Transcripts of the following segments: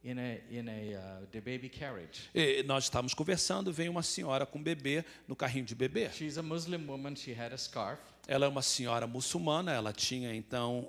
the baby carriage. E nós estávamos conversando, vem uma senhora com um bebê no carrinho de bebê. She's a Muslim woman. She had a scarf. Ela é uma senhora muçulmana, ela tinha então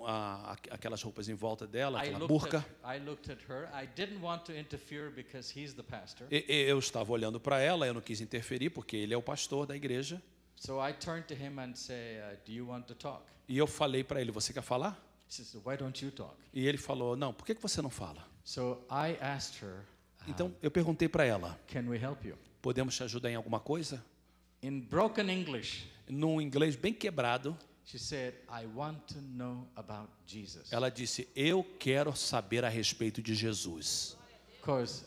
aquelas roupas em volta dela, aquela burca. I looked at her. I didn't want to interfere because he's the pastor. Eu estava olhando para ela, eu não quis interferir porque ele é o pastor da igreja. So I turned to him and say, "Do you want to talk?" E eu falei para ele, você quer falar? He says, "Why don't you talk?" E ele falou, não, por que você não fala? So I asked her, Então eu perguntei para ela, "Can we help you?" podemos te ajudar em alguma coisa? In broken English, Num inglês bem quebrado, she said, "I want to know about Jesus." ela disse, eu quero saber a respeito de Jesus. Because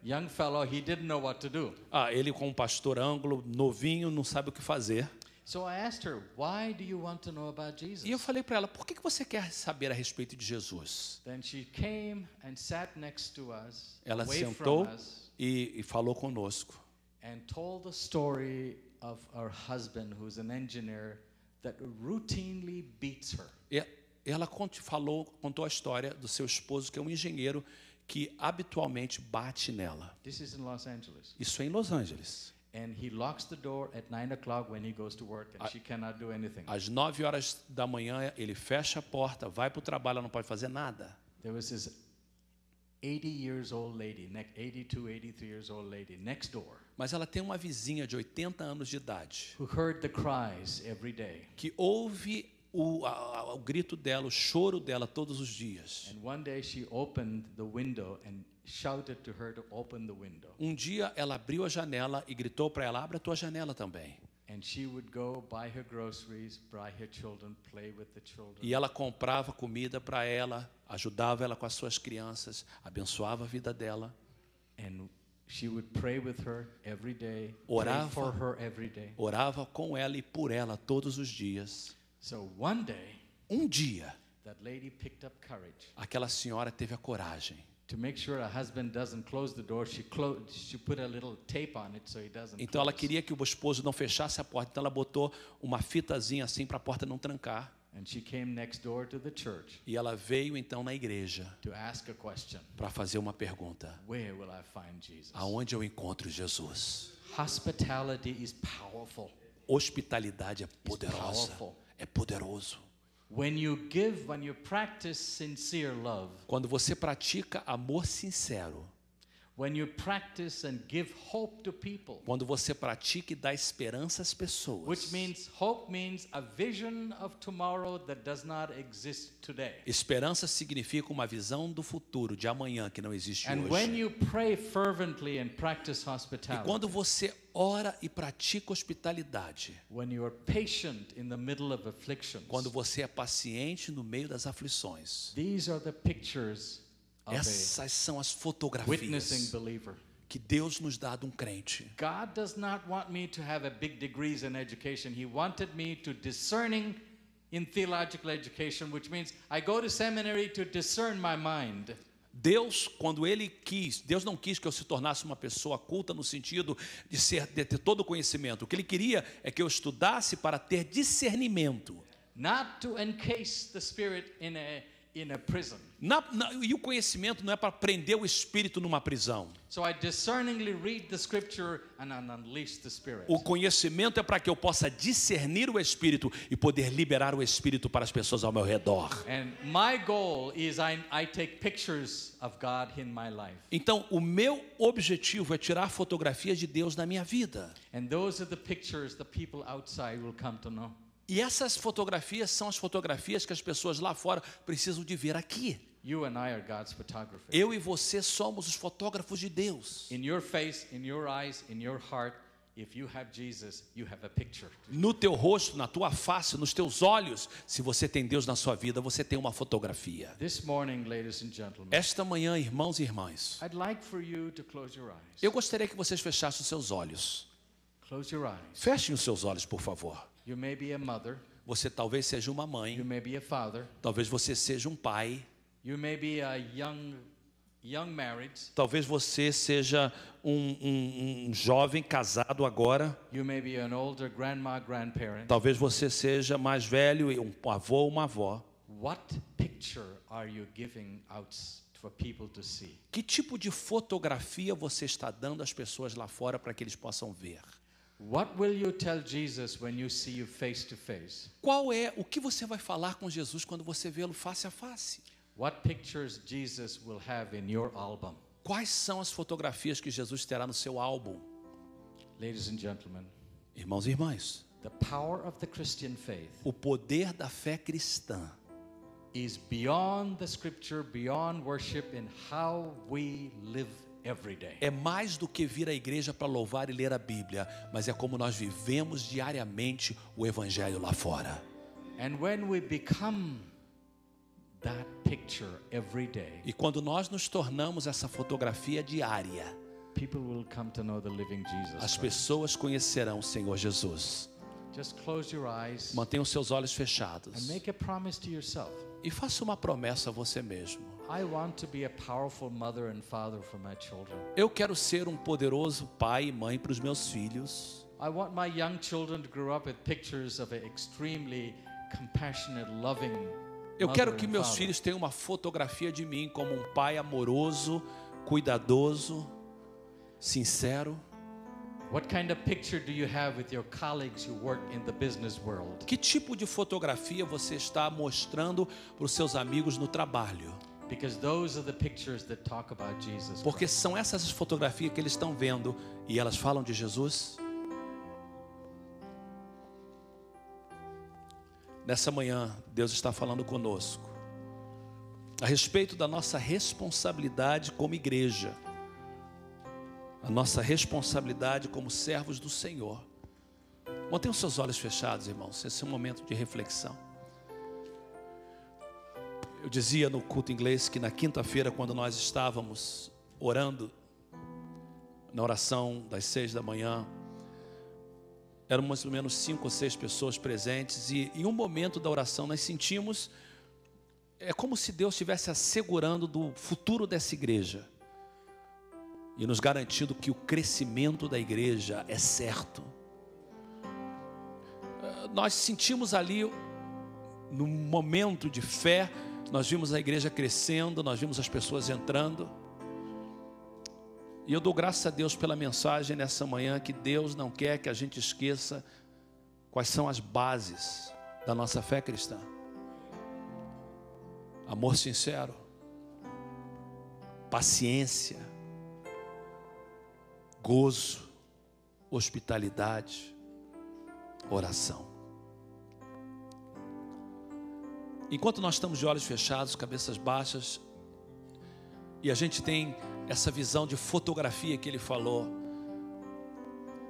young fellow, he didn't know what to do. Ele como pastor ângulo, novinho, não sabe o que fazer. So I asked her, "Why do you want to know about Jesus?" E eu falei para ela, por que você quer saber a respeito de Jesus? Then she came and sat next to us, Ela away sentou from us, e falou conosco. and told the story of her husband, who's an engineer, that routinely beats her. E ela contou a história do seu esposo, que é um engenheiro, que habitualmente bate nela. This is in Los Angeles. Isso é em Los Angeles. And he locks the door at 9 o'clock when he goes to work, and she cannot do anything. Às 9 horas da manhã, ele fecha a porta, vai para o trabalho, ela não pode fazer nada. There was this 80 years old lady, 82, 83 years old lady next door, Mas ela tem uma vizinha de 80 anos de idade, who heard the cries every day. que ouve o grito dela, o choro dela todos os dias. And one day she opened the window and shouted to her to open the window. Um dia ela abriu a janela e gritou para ela, abre a tua janela também. And she would go buy her groceries, buy her children, play with the children. E ela comprava comida para ela, ajudava ela com as suas crianças, abençoava a vida dela. And she would pray with her every day, pray for her every day. Orava com ela e por ela todos os dias. So one day, Um dia, that lady picked up courage. aquela senhora teve a coragem. To make sure her husband doesn't close the door, she put a little tape on it so he doesn't Então ela close. queria que o esposo não fechasse a porta, então ela botou uma fitazinha assim para a porta não trancar. And she came next door to the church E ela veio então na igreja to ask a question. para fazer uma pergunta. Where will I find Jesus? Aonde eu encontro Jesus? Hospitality is powerful. Hospitalidade é poderosa. powerful. É poderoso. When you give, when you practice sincere love, Quando você pratica amor sincero, when you practice and give hope to people, quando você pratica e dá esperança às pessoas, which means hope means a vision of tomorrow that does not exist today. esperança significa uma visão do futuro, de amanhã, que não existe And hoje. when you pray fervently and practice E hospitality, quando você ora e pratica hospitalidade, when you are patient in the middle of afflictions, quando você é paciente no meio das aflições, these are the pictures of essas são as a fotografias witnessing believer. que Deus nos dá de um crente. God does not want me to have a big degrees in education. He wanted me to discerning in theological education, which means I go to seminary to discern my mind. Deus, quando Ele quis, Deus não quis que eu se tornasse uma pessoa culta no sentido de ter todo o conhecimento. O que Ele queria é que eu estudasse para ter discernimento. Not to encase the spirit in a prison. E o conhecimento não é para prender o espírito numa prisão. So I discerningly read the scripture and unleash the spirit. O conhecimento é para que eu possa discernir o espírito e poder liberar o espírito para as pessoas ao meu redor. And my goal is I take pictures of God in my life. Então, o meu objetivo é tirar fotografias de Deus na minha vida. And those are the pictures the people outside will come to know. E essas fotografias são as fotografias que as pessoas lá fora precisam de ver aqui. You and I are God's photographers. Eu e você somos os fotógrafos de Deus. In your face, in your eyes, in your heart, if you have Jesus, you have a picture. No teu rosto, na tua face, nos teus olhos, se você tem Deus na sua vida, você tem uma fotografia. This morning, ladies and gentlemen, Esta manhã, irmãos e irmãs, I'd like for you to close your eyes. eu gostaria que vocês fechassem os seus olhos. Close your eyes. Fechem os seus olhos, por favor. You may be a mother, Você talvez seja uma you mãe, may be a father, talvez você seja um pai, you may be a young married, talvez você seja um jovem casado agora, you may be an older grandma, grandparent. talvez você seja mais velho, um avô ou uma avó. What picture are you giving out for people to see? Que tipo de fotografia você está dando às pessoas lá fora para que eles possam ver? What will you tell Jesus when you see you face to face? O que você vai falar com Jesus quando você vê-lo face a face? What pictures Jesus will have in your album? Quais são as fotografias que Jesus terá no seu álbum? Ladies and gentlemen, Irmãos e irmãs, the power of the Christian faith o poder da fé cristã is beyond the scripture, beyond worship, in how we live every day. é mais do que vir à igreja para louvar e ler a Bíblia, mas é como nós vivemos diariamente o Evangelho lá fora. And when we become that picture every day, E quando nós nos tornamos essa fotografia diária, people will come to know the living Jesus as Christ. pessoas conhecerão o Senhor Jesus. Just close your eyes Mantenha os seus olhos and fechados make a promise to yourself. e faça uma promessa a você mesmo. I want to be a powerful mother and father for my children. Eu quero ser um poderoso pai e mãe para os meus filhos. I want my young children to grow up with pictures of an extremely compassionate, loving Eu quero mother que and meus father. filhos tenham uma fotografia de mim como um pai amoroso, cuidadoso, sincero. What kind of picture do you have with your colleagues who work in the business world? Que tipo de fotografia você está mostrando para os seus amigos no trabalho? Because those are the pictures that talk about Jesus Porque Christ. são essas as fotografias que eles estão vendo e elas falam de Jesus. Nessa manhã, Deus está falando conosco a respeito da nossa responsabilidade como igreja, a nossa responsabilidade como servos do Senhor. Mantenham seus olhos fechados, irmãos. Esse é um momento de reflexão. Eu dizia no culto inglês que na quinta-feira, quando nós estávamos orando, na oração das 6 da manhã, eram mais ou menos 5 ou 6 pessoas presentes, e em um momento da oração nós sentimos, é como se Deus estivesse assegurando do futuro dessa igreja, e nos garantindo que o crescimento da igreja é certo. Nós sentimos ali, num momento de fé, nós vimos a igreja crescendo, nós vimos as pessoas entrando. E eu dou graças a Deus pela mensagem nessa manhã, que Deus não quer que a gente esqueça quais são as bases da nossa fé cristã. Amor sincero, paciência, gozo, hospitalidade, oração. Enquanto nós estamos de olhos fechados, cabeças baixas, e a gente tem essa visão de fotografia que ele falou,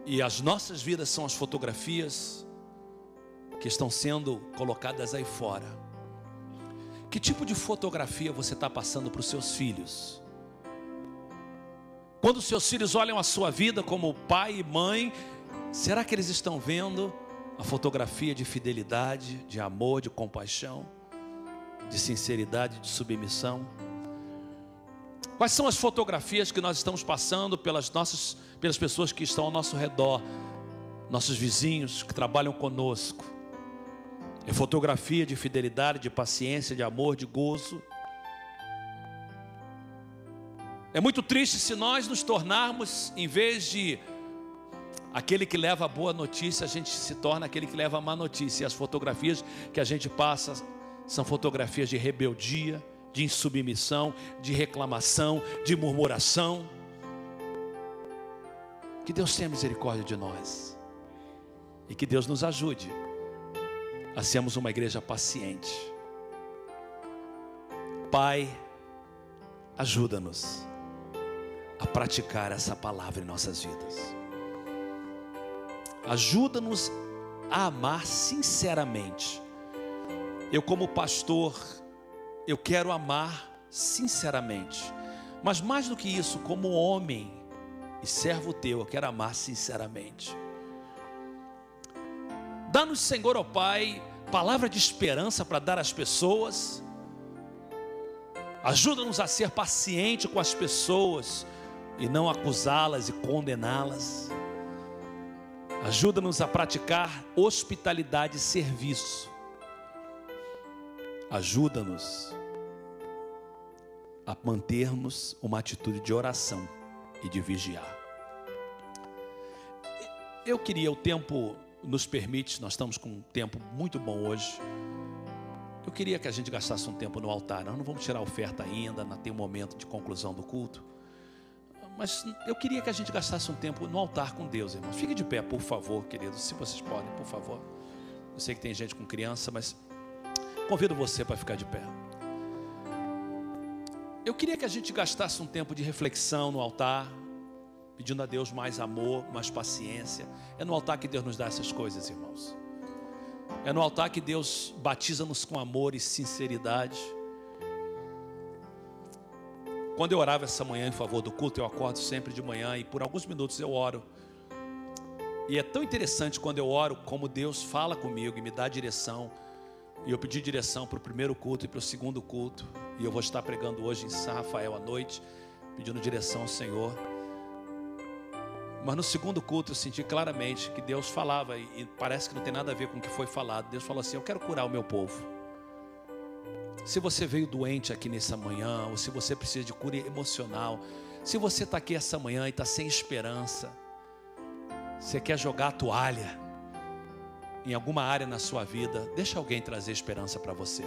e as nossas vidas são as fotografias que estão sendo colocadas aí fora. Que tipo de fotografia você está passando para os seus filhos? Quando os seus filhos olham a sua vida como pai e mãe, será que eles estão vendo a fotografia de fidelidade, de amor, de compaixão, de sinceridade, de submissão? Quais são as fotografias que nós estamos passando pelas pessoas que estão ao nosso redor, nossos vizinhos que trabalham conosco? É fotografia de fidelidade, de paciência, de amor, de gozo. É muito triste se nós nos tornarmos, em vez de aquele que leva a boa notícia, a gente se torna aquele que leva a má notícia. E as fotografias que a gente passa são fotografias de rebeldia, de insubmissão, de reclamação, de murmuração. Que Deus tenha misericórdia de nós e que Deus nos ajude a sermos uma igreja paciente. Pai, ajuda-nos a praticar essa palavra em nossas vidas. Ajuda-nos a amar sinceramente. Eu, como pastor, eu quero amar sinceramente. Mas mais do que isso, como homem e servo teu, eu quero amar sinceramente. Dá-nos, Senhor, ó Pai, palavra de esperança para dar às pessoas. Ajuda-nos a ser paciente com as pessoas e não acusá-las e condená-las. Ajuda-nos a praticar hospitalidade e serviço. Ajuda-nos a mantermos uma atitude de oração e de vigiar. Eu queria, o tempo nos permite, nós estamos com um tempo muito bom hoje. Eu queria que a gente gastasse um tempo no altar. Nós não vamos tirar a oferta ainda, não tem um momento de conclusão do culto. Mas eu queria que a gente gastasse um tempo no altar com Deus, irmãos. Fique de pé, por favor, queridos, se vocês podem, por favor. Eu sei que tem gente com criança, mas convido você para ficar de pé. Eu queria que a gente gastasse um tempo de reflexão no altar, pedindo a Deus mais amor, mais paciência. É no altar que Deus nos dá essas coisas, irmãos. É no altar que Deus batiza-nos com amor e sinceridade. Quando eu orava essa manhã em favor do culto, eu acordo sempre de manhã e por alguns minutos eu oro. E é tão interessante quando eu oro, como Deus fala comigo e me dá direção. E eu pedi direção para o primeiro culto e para o segundo culto. E eu vou estar pregando hoje em São Rafael à noite, pedindo direção ao Senhor. Mas no segundo culto eu senti claramente que Deus falava, e parece que não tem nada a ver com o que foi falado. Deus falou assim: eu quero curar o meu povo. Se você veio doente aqui nessa manhã, ou se você precisa de cura emocional, se você está aqui essa manhã e está sem esperança, você quer jogar a toalha em alguma área na sua vida, deixa alguém trazer esperança para você.